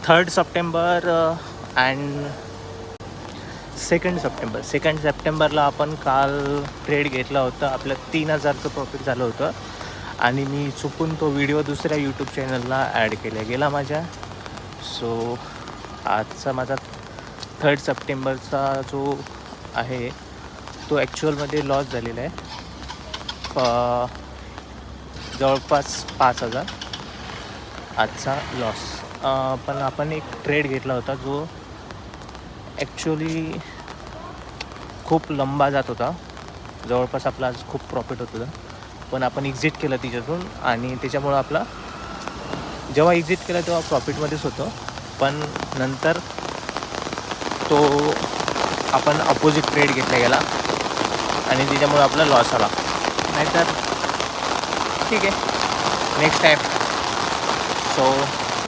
3rd September and 2nd September. 2nd सप्टेंबरला आपण काल ट्रेड घेतला होता. आपलं 3,000चं प्रॉफिट झालं होतं आणि मी चुकून तो व्हिडिओ दुसऱ्या यूट्यूब चॅनलला ॲड केला गेला माझ्या. सो आजचा माझा 3rd सप्टेंबरचा जो आहे तो ॲक्च्युअलमध्ये लॉस झालेला आहे. जवळपास 5,000 आजचा लॉस. पण आपण एक ट्रेड घेतला होता जो ॲक्च्युअली खूप लंबा जात होता. जवळपास आपला आज खूप प्रॉफिट होत होता, पण आपण एक्झिट केलं तिच्यातून आणि त्याच्यामुळं आपला जेव्हा एक्झिट केला तेव्हा प्रॉफिटमध्येच होतो, पण नंतर तो आपण अपोजिट ट्रेड घेतला गेला आणि त्याच्यामुळं आपला लॉस आला. नाहीतर ठीक आहे, नेक्स्ट टाईम. सो